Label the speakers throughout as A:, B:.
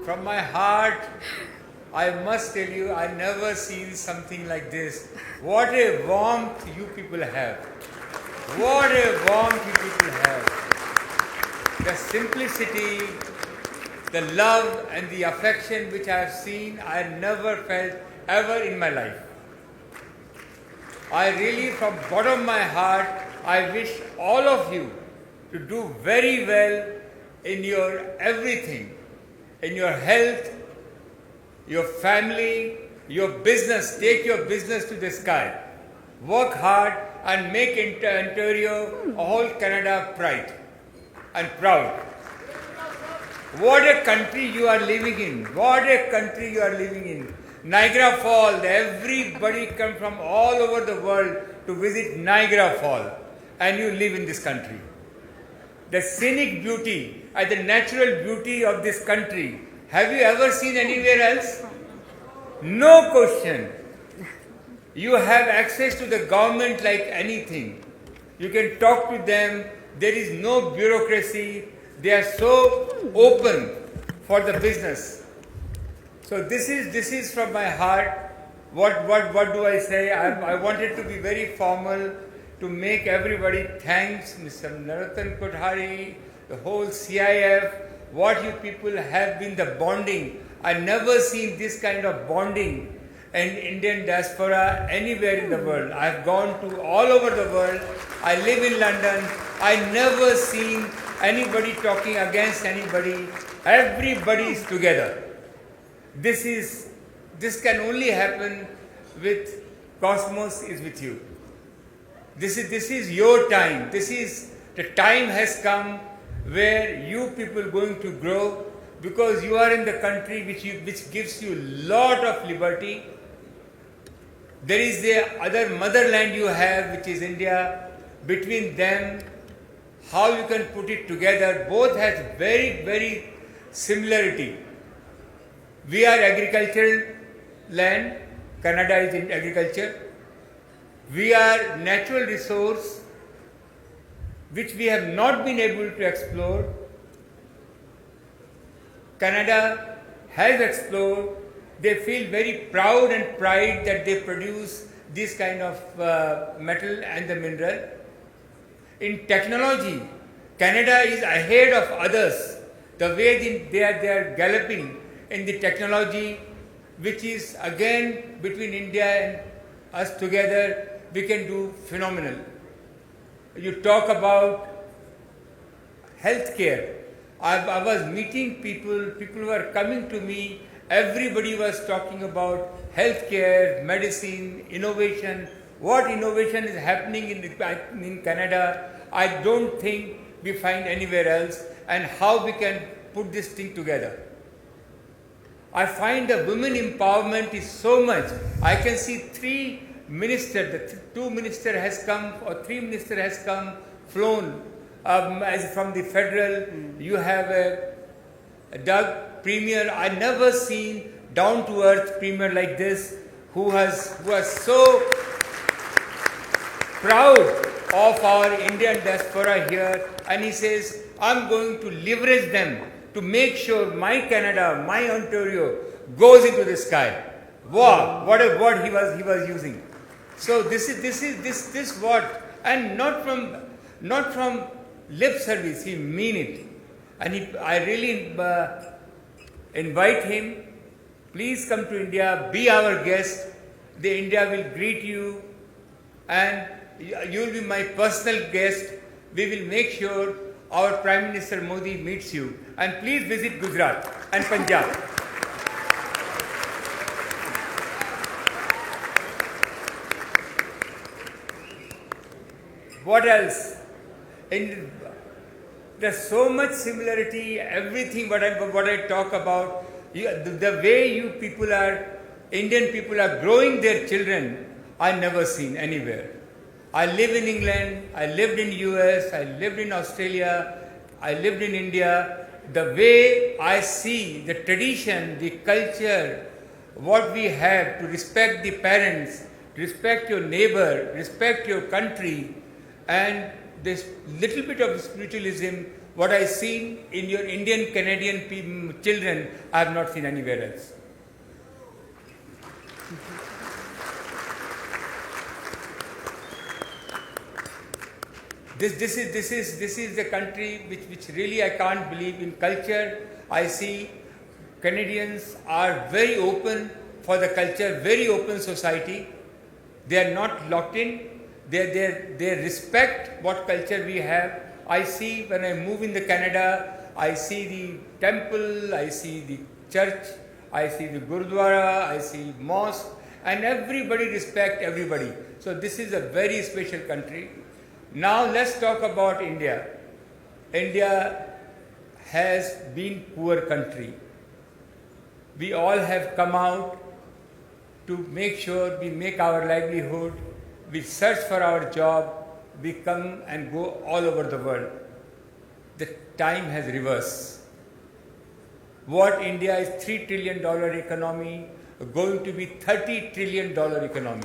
A: from my heart, I must tell you, I never seen something like this. What a warmth you people have. What a warmth you people have. The simplicity, the love and the affection which I have seen, I never felt ever in my life. I really, from bottom of my heart, I wish all of you to do very well in your everything, in your health, your family, your business. Take your business to the sky. Work hard and make Ontario, all Canada pride and proud. What a country you are living in. What a country you are living in. Niagara Falls, everybody come from all over the world to visit Niagara Falls, and you live in this country. The scenic beauty and the natural beauty of this country, have you ever seen anywhere else? No question. You have access to the government like anything. You can talk to them. There is no bureaucracy. They are so open for the business. So this is from my heart. What do I say? I wanted to be very formal, to make everybody thanks Mr. Narottam Kothari, the whole CIF, what you people have been the bonding. I never seen this kind of bonding in Indian diaspora anywhere in the world. I've gone to all over the world. I live in London. I never seen anybody talking against anybody. Everybody is together. This can only happen with Cosmos is with you. This is your time. The time has come where you people going to grow, because you are in the country which gives you lot of liberty. There is the other motherland you have, which is India. Between them, how you can put it together, both has very, very similarity. We are agricultural land. Canada is in agriculture. We are natural resource which we have not been able to explore. Canada has explored. They feel very proud and pride that they produce this kind of metal and the mineral. In technology, Canada is ahead of others. The way they are galloping in the technology, which is again between India and us together, we can do phenomenal. You talk about healthcare. I was meeting people were coming to me, everybody was talking about healthcare, medicine, innovation. What innovation is happening in Canada, I don't think we find anywhere else, and how we can put this thing together. I find the women empowerment is so much. I can see three ministers, two ministers has come, or three ministers has come, flown as from the federal. You have a Doug Premier. I never seen down to earth Premier like this, who was so proud of our Indian diaspora here, and he says, I'm going to leverage them to make sure my Canada, my Ontario goes into the sky. Wow, what a word he was using. So this what, and not from lip service, he mean it. And I really invite him, please come to India, be our guest. The India will greet you, and you will be my personal guest. We will make sure our Prime Minister Modi meets you. And please visit Gujarat and Punjab. What else? There's so much similarity, everything what I talk about. The way you people are, Indian people are growing their children, I never seen anywhere. I live in England, I lived in US, I lived in Australia, I lived in India. The way I see the tradition, the culture, what we have to respect the parents, respect your neighbor, respect your country, and this little bit of spiritualism what I seen in your Indian Canadian children, I have not seen anywhere else. This is the country which really I can't believe in culture. I see Canadians are very open for the culture, very open society. They are not locked in. They respect what culture we have. I see when I move in the Canada, I see the temple, I see the church, I see the Gurdwara, I see mosque, and everybody respect everybody. So this is a very special country. Now let's talk about India. India has been poor country. We all have come out to make sure we make our livelihood, we search for our job, we come and go all over the world. The time has reversed. What India is $3 trillion economy, going to be $30 trillion economy.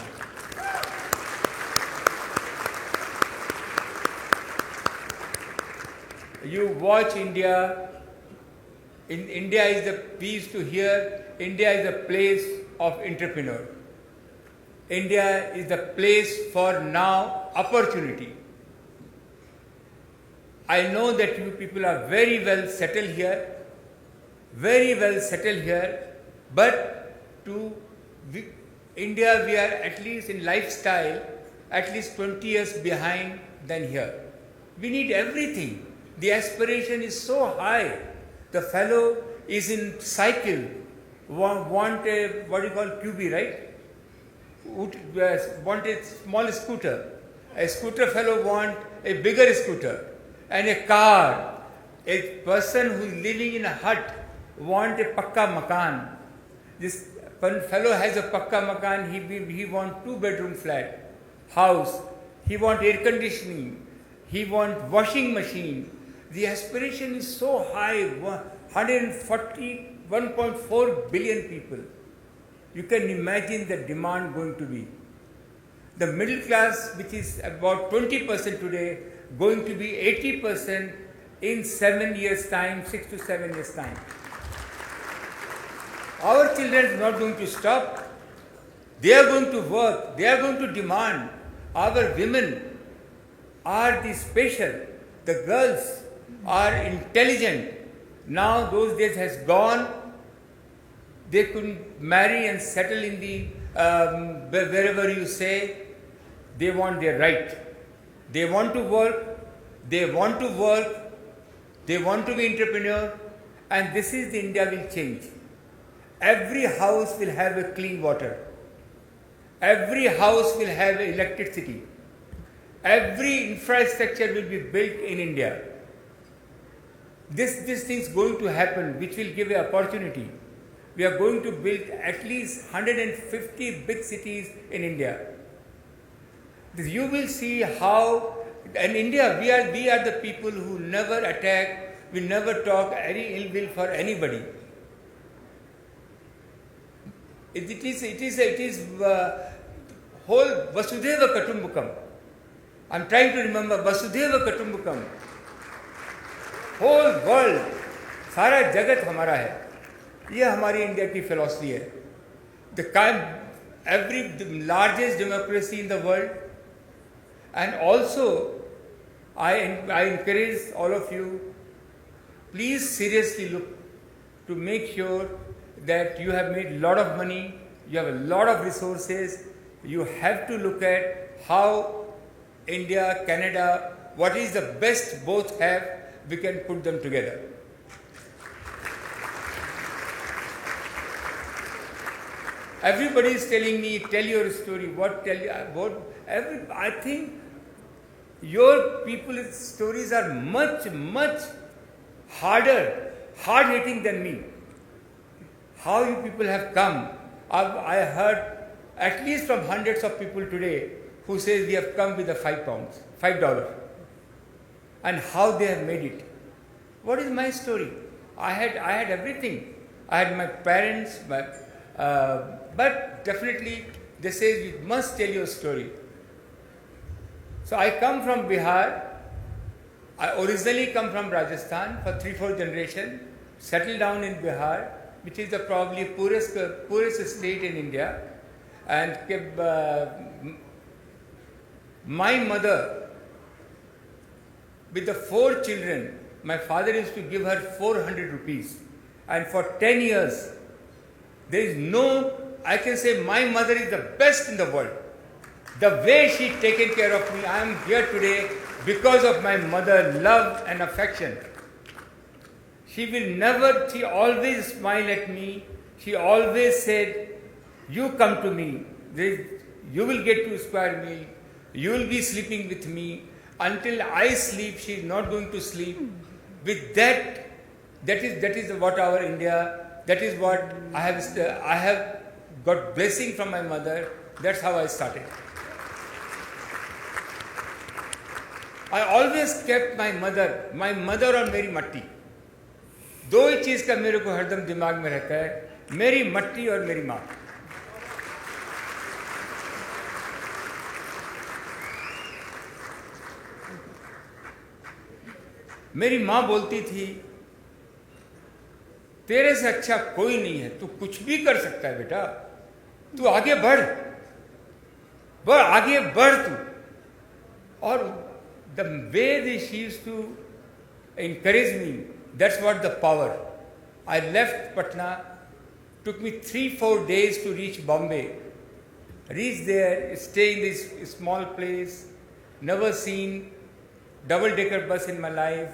A: You watch India. In India is the, we used to hear, India is a place of entrepreneur. India is the place for now opportunity. I know that you people are very well settled here, but India, we are at least in lifestyle, at least 20 years behind than here. We need everything. The aspiration is so high. The fellow is in cycle, want a, what do you call, QB, right? Want a small scooter. A scooter fellow want a bigger scooter. And a car. A person who is living in a hut want a pakka makan. This fellow has a pakka makan, he want 2-bedroom flat, house. He want air conditioning. He want washing machine. The aspiration is so high, 1.4 billion people. You can imagine the demand going to be. The middle class, which is about 20% today, going to be 80% in 7 years' time, 6 to 7 years' time. Our children are not going to stop. They are going to work. They are going to demand. Our women are the special. The girls are intelligent. Now those days has gone. They couldn't marry and settle in the wherever you say. They want their right. They want to work. They want to work. They want to be entrepreneur. And this is the India will change. Every house will have a clean water. Every house will have electricity. Every infrastructure will be built in India. This thing is going to happen, which will give an opportunity. We are going to build at least 150 big cities in India. You will see how, in India, we are the people who never attack, we never talk any ill will for anybody. It is whole Vasudhaiva Kutumbakam. I'm trying to remember Vasudhaiva Kutumbakam. Whole world, सारा जगत हमारा है. ये हमारी India की philosophy है. The largest democracy in the world, and also I encourage all of you, please seriously look to make sure that you have made a lot of money, you have a lot of resources. You have to look at how India, Canada, what is the best both have, we can put them together. Everybody is telling me, tell your story, I think your people's stories are much, much hard-hitting than me. How you people have come. I heard at least from hundreds of people today who says we have come with the $5, and how they have made it. What is my story? I had everything. I had my parents, but definitely they say we must tell your story. So I come from Bihar. I originally come from Rajasthan for 3-4 generation, settled down in Bihar, which is the probably poorest state in India. And my mother, with the 4 children, my father used to give her 400 rupees. And for 10 years, there is no, I can say my mother is the best in the world. The way she taken care of me, I am here today because of my mother's love and affection. She always smiled at me. She always said, you come to me. You will get to square meal. You will be sleeping with me. Until I sleep, she is not going to sleep. With that is what our India, that is what I have got blessing from my mother. That's how I started. I always kept my mother और मेरी मट्टी, दो ही चीज़ का मेरे को हरदम दिमाग में रहता है, मेरी मट्टी और मेरी माँ. मेरी माँ बोलती थी, तेरे से अच्छा कोई नहीं है, तू कुछ भी कर सकता है बेटा, तू आगे बढ़ तू. और the way she used to encourage me, that's what the power. I left Patna, took me 3-4 days to reach Bombay. Reach there, stay in this small place, never seen double-decker bus in my life,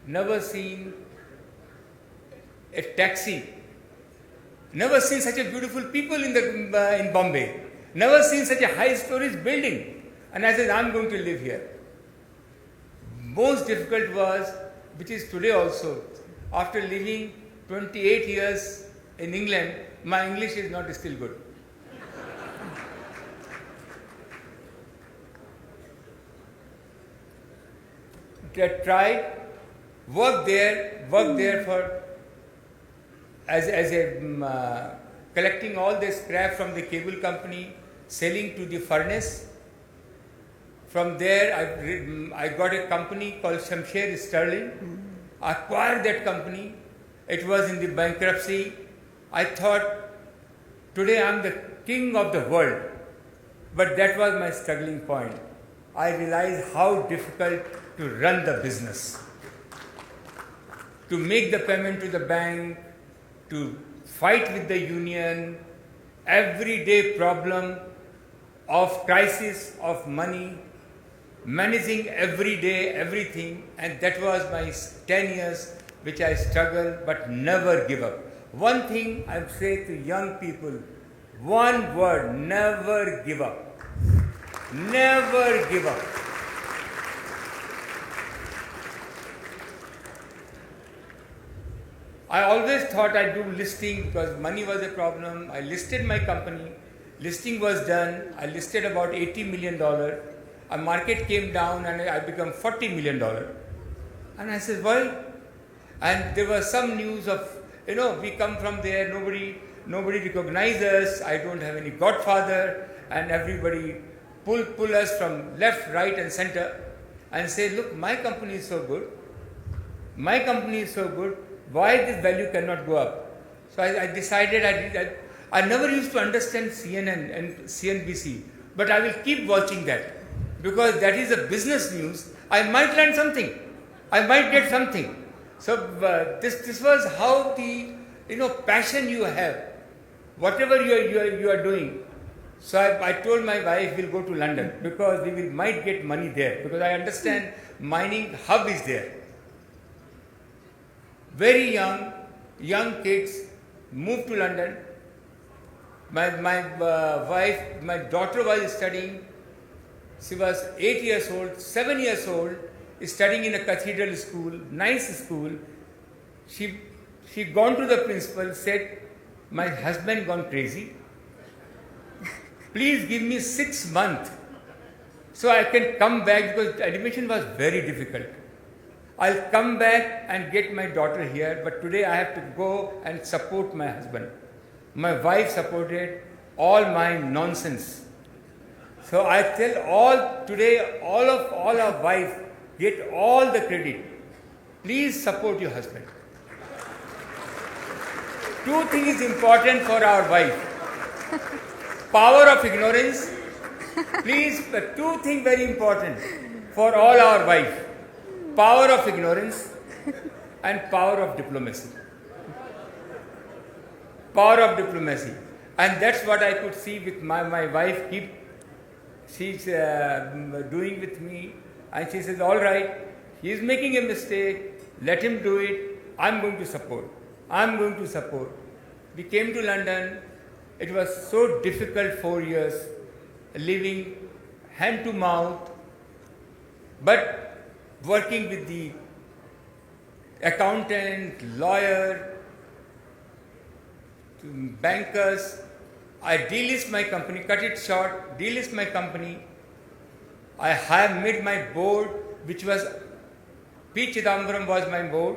A: never seen a taxi, never seen such a beautiful people in Bombay, never seen such a high-stories building. And I said, I'm going to live here. Most difficult was, which is today also, after living 28 years in England, my English is not still good. Tried, worked there for as a collecting all the scrap from the cable company, selling to the furnace. From there, I got a company called Shamsher Sterling. I acquired that company. It was in the bankruptcy. I thought, today I am the king of the world. But that was my struggling point. I realized how difficult to run the business, to make the payment to the bank, to fight with the union, everyday problem of crisis of money, managing every day, everything, and that was my 10 years which I struggled but never give up. One thing I say to young people, one word, never give up. Never give up. I always thought I'd do listing because money was a problem. I listed my company. Listing was done. I listed about $80 million. A market came down and I became $40 million. And I said, why? And there was some news of, we come from there, nobody recognizes us, I don't have any godfather, and everybody pull us from left, right and center and say, look, my company is so good, why this value cannot go up? So I decided, I never used to understand CNN and CNBC, but I will keep watching that. Because that is a business news, I might learn something. I might get something. So this was how the passion you have, whatever you are doing. So I told my wife we'll go to London because we might get money there because I understand mining hub is there. Very young kids moved to London. My daughter was studying. She was 8 years old, 7 years old, studying in a cathedral school, nice school. She gone to the principal, said, my husband gone crazy. Please give me 6 months so I can come back because admission was very difficult. I'll come back and get my daughter here, but today I have to go and support my husband. My wife supported all my nonsense. So I tell all our wife, get all the credit. Please support your husband. Two things important for our wife. Power of ignorance. Please, two things very important for all our wives. Power of ignorance and power of diplomacy. Power of diplomacy. And that's what I could see with my wife. She's doing with me, and she says, all right, he is making a mistake, let him do it, I'm going to support. I'm going to support. We came to London. It was so difficult 4 years, living hand to mouth, but working with the accountant, lawyer, bankers. I delist my company, cut it short, delist my company. I have made my board, which was P. Chidambaram was my board.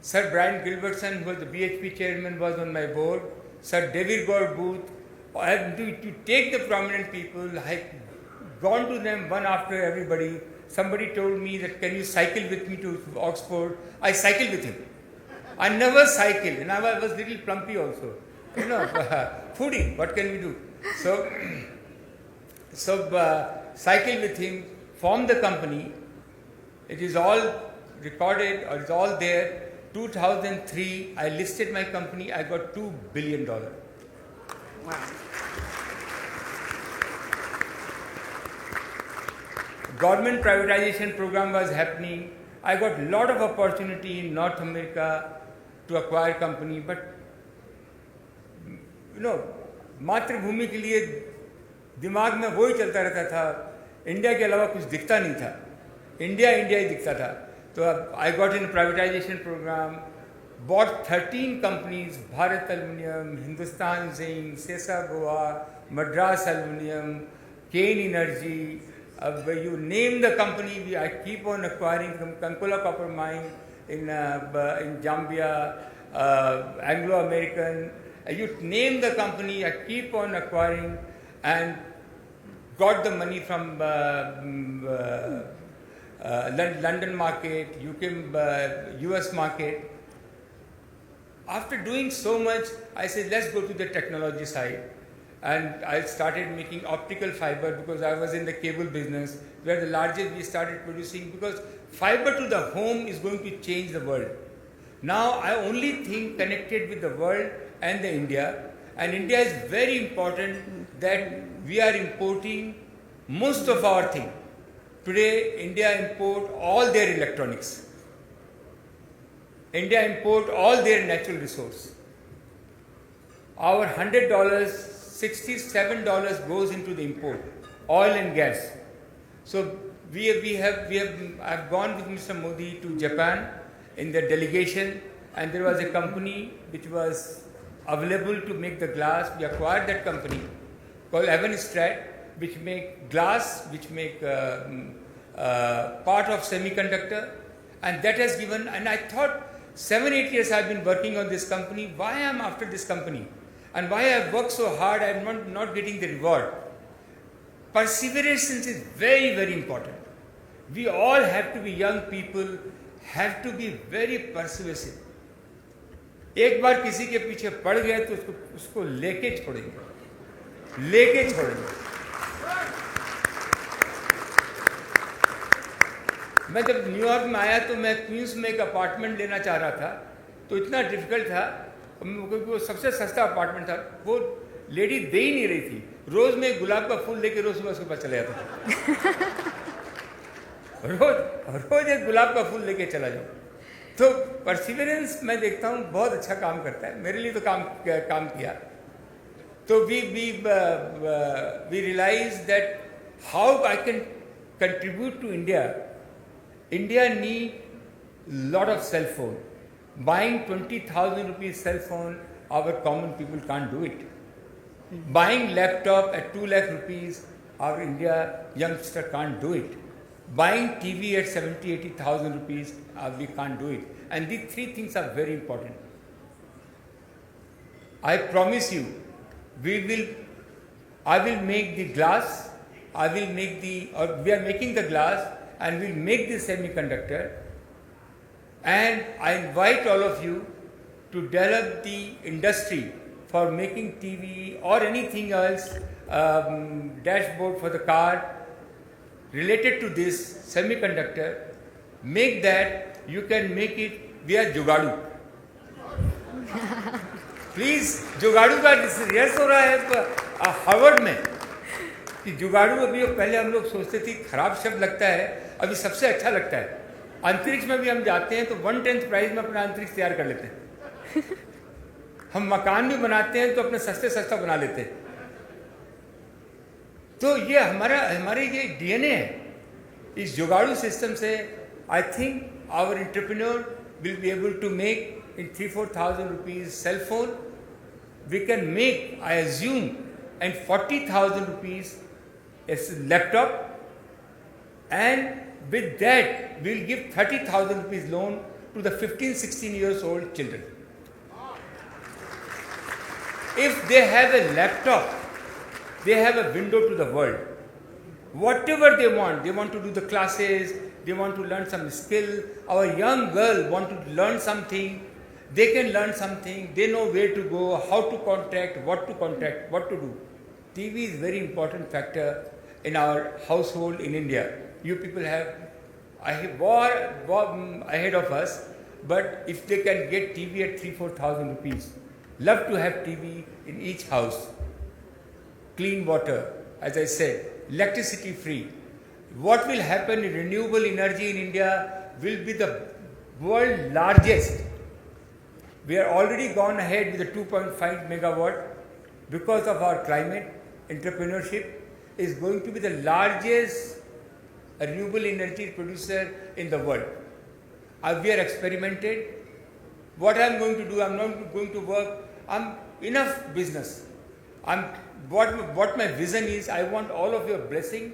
A: Sir Brian Gilbertson, who was the BHP chairman, was on my board. Sir David Gord Booth. I have to take the prominent people. I have gone to them one after everybody. Somebody told me that, can you cycle with me to Oxford? I cycled with him. I never cycled, and I was little plumpy also. You know, foodie, what can we do? So cycled with him, formed the company. It is all recorded, or it's all there. 2003, I listed my company, I got $2 billion.
B: Wow.
A: Government privatization program was happening. I got a lot of opportunity in North America to acquire company, but you know, मातृभूमि के लिए दिमाग में वही चलता रहता था, India के अलावा कुछ दिखता नहीं था, इंडिया इंडिया ही दिखता था. तो I got in a privatization program, bought 13 companies, Bharat Aluminium, Hindustan Zinc, Sesa Goa, Madras Aluminium, Kane Energy, you name the company, I keep on acquiring from Kankola Copper Mine in Zambia, Anglo-American. You name the company, I keep on acquiring, and got the money from London market, UK, US market. After doing so much, I said, let's go to the technology side. And I started making optical fiber because I was in the cable business, where the largest we started producing, because fiber to the home is going to change the world. Now I only think connected with the world and the India, and India is very important that we are importing most of our thing. Today India import all their electronics. India import all their natural resource. Our $100, $67 goes into the import, oil and gas. So I've gone with Mr. Modi to Japan in the delegation, and there was a company which was available to make the glass. We acquired that company called Evanstrat, which make glass, which make part of semiconductor, and that has given. And I thought 7-8 years I've been working on this company. Why I am after this company, and why I've worked so hard? I'm not getting the reward. Perseverance is very, very important. We all have to be young people, have to be very persuasive. एक बार किसी के पीछे पड़ गए तो उसको लेके छोड़ेंगे. मैं जब न्यूयॉर्क में आया तो मैं क्वींस में एक अपार्टमेंट लेना चाह रहा था, तो इतना डिफिकल्ट था क्योंकि वो सबसे सस्ता अपार्टमेंट था. वो लेडी दे ही नहीं रही थी. रोज मैं गुलाब का फूल लेके रोज सुबह उसके पास चला जाता था. रोज एक गुलाब का फूल लेके चला जाऊँ. तो परसिवरेंस मैं देखता हूँ बहुत अच्छा काम करता है. मेरे लिए तो काम किया. तो we realize that how I can contribute to India. India need lot of cell phone. Buying 20,000 rupees cell phone, our common people can't do it. Buying laptop at 2 lakh rupees, our India youngster can't do it. Buying TV at 70,000-80,000 rupees, we can't do it. And these three things are very important. I promise you, I will make the glass, we are making the glass, and we'll make this semiconductor. And I invite all of you to develop the industry for making TV or anything else, dashboard for the car related to this semiconductor. Make that, you can make it via Jugaadu. Please Jugaadu का rehearse हो रहा है Harvard में कि जुगाड़ू अभी पहले हम लोग सोचते थे खराब शब्द लगता है, अभी सबसे अच्छा लगता है. अंतरिक्ष में भी हम जाते हैं तो 1/10 प्राइस में अपना अंतरिक्ष तैयार कर लेते हैं. हम मकान भी बनाते हैं तो अपने सस्ते सस्ता बना लेते हैं. तो ये हमारे ये डीएनए है. इस जुगाड़ू सिस्टम से I think our entrepreneur will be able to make in 3,000-4,000 rupees cell phone. We can make, I assume, and 40,000 rupees as laptop, and with that we'll give 30,000 rupees loan to the 15-16 years old children. If they have a laptop, they have a window to the world. Whatever they want to do the classes, they want to learn some skill. Our young girl want to learn something. They can learn something, they know where to go, how to contact, what to do. TV is very important factor in our household in India. You people have war ahead of us, but if they can get TV at 3,000-4,000 rupees, love to have TV in each house. Clean water, as I said, electricity free. What will happen in renewable energy in India will be the world largest. We are already gone ahead with the 2.5 megawatt because of our climate. Entrepreneurship is going to be the largest renewable energy producer in the world. We are experimented. What I am going to do, I am not going to work. I'm enough business. What my vision is, I want all of your blessing,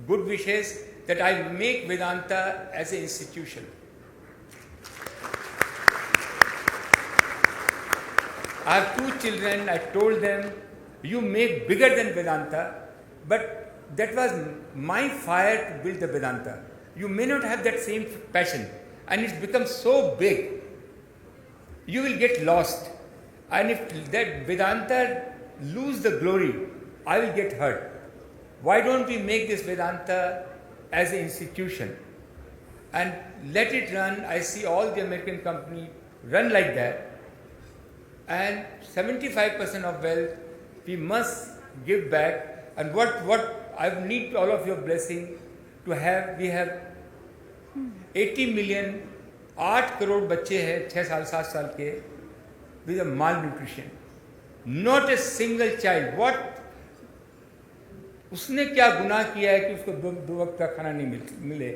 A: good wishes that I make Vedanta as an institution. I have 2 children, I told them, you make bigger than Vedanta, but that was my fire to build the Vedanta. You may not have that same passion, and it's become so big, you will get lost. And if that Vedanta lose the glory, I will get hurt. Why don't we make this Vedanta as an institution and let it run? I see all the American companies run like that. And 75% of wealth we must give back. And what I need all of your blessing to have, we have 80 million, 8 crore बच्चे हैं 6 साल 7 साल के with a malnutrition. Not a single child. What उसने क्या गुनाह किया है कि उसको 2 वक्त का खाना नहीं मिले?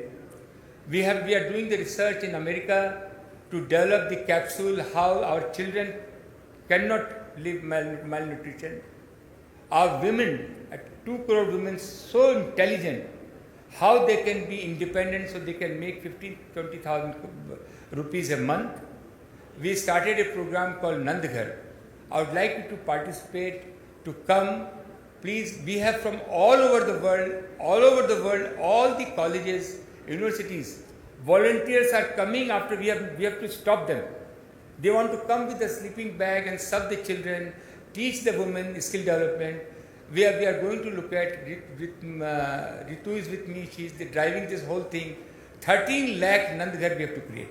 A: We are doing the research in America to develop the capsule how our children cannot live malnutrition. Our women, 2 crore women, so intelligent, how they can be independent so they can make 15,000-20,000 rupees a month. We started a program called Nandghar. I would like you to participate, to come. Please, we have from all over the world, all the colleges, universities, volunteers are coming after we have to stop them. They want to come with a sleeping bag and serve the children, teach the women skill development. We are going to look at, Ritu is with me, she is driving this whole thing. 13 lakh Nandghar we have to create,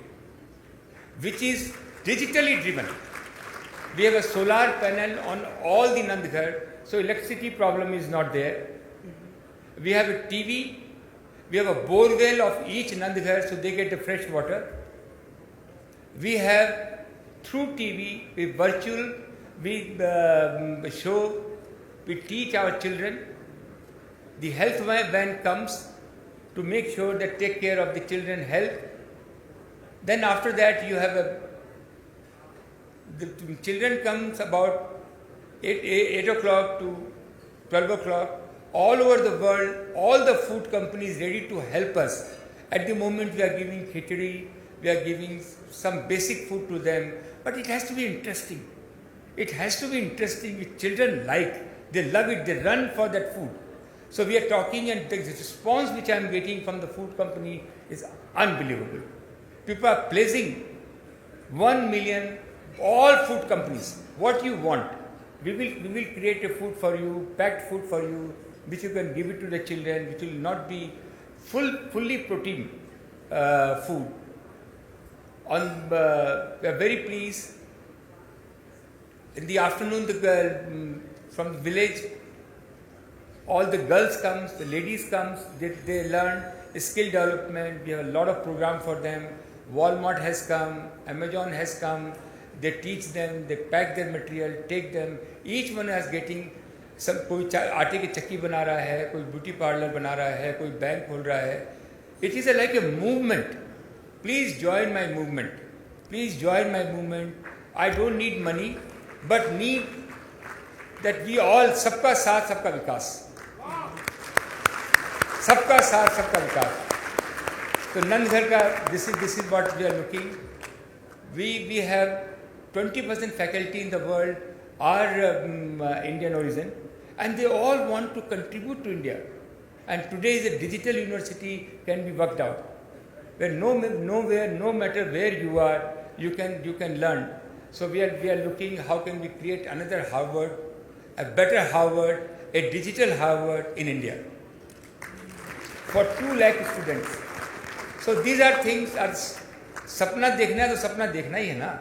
A: which is digitally driven. We have a solar panel on all the Nandghar, so electricity problem is not there. We have a TV, we have a borewell of each Nandghar so they get the fresh water. We have through TV, we virtual, we show, we teach our children. The health van comes to make sure that take care of the children health. Then after that you have the children comes about 8 o'clock to 12 o'clock. All over the world, all the food companies ready to help us. At the moment we are giving khichdi, we are giving some basic food to them, but it has to be interesting. It has to be interesting which children like. They love it, they run for that food. So we are talking, and the response which I am getting from the food company is unbelievable. People are placing 1 million, all food companies, what you want. We will create a food for you, packed food for you, which you can give it to the children, which will not be fully protein food. We are very pleased. In the afternoon, from the village, all the girls comes, the ladies comes, they learn skill development. We have a lot of program for them. Walmart has come, Amazon has come. They teach them, they pack their material, take them. Each one is getting some. कोई आटे की चक्की बना रहा है, कोई beauty parlour बना रहा है, कोई बैंक खोल रहा है. It is like a movement. Please join my movement. Please join my movement. I don't need money, but need that we all सबका साथ सबका विकास. सबका साथ सबका विकास. So Nandghar का this is what we are looking. We have 20% faculty in the world are Indian origin, and they all want to contribute to India. And today is a digital university can be worked out, where nowhere, no matter where you are, you can learn. So we are looking how can we create another Harvard, a better Harvard, a digital Harvard in India for 2 lakh students. So these are things. सपना देखना है तो सपना देखना ही है ना,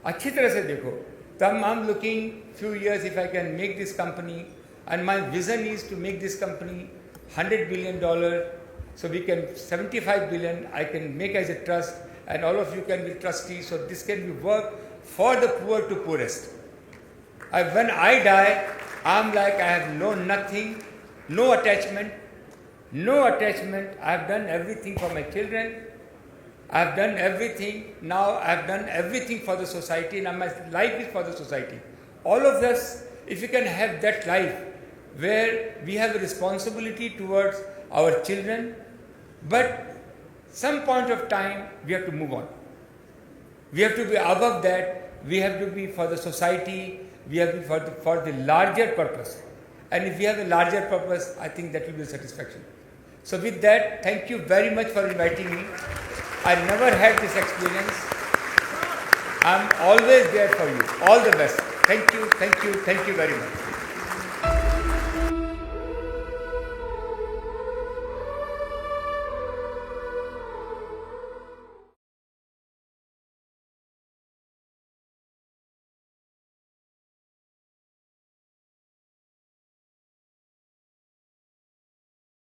A: अच्छी तरह से देखो. तब I'm looking few years if I can make this company, and my vision is to make this company $100 billion. So we can 75 billion I can make as a trust, and all of you can be trustees. So this can be work for the poor to poorest. When I die, I'm like I have nothing, no attachment. I have done everything for my children. I have done everything. Now I have done everything for the society, and my life is for the society. All of us, if we can have that life where we have a responsibility towards our children, but some point of time we have to move on. We have to be above that. We have to be for the society. We have to be for the larger purpose. And if we have a larger purpose, I think that will be a satisfaction. So with that, thank you very much for inviting me. I never had this experience. I'm always there for you. All the best. Thank you very much.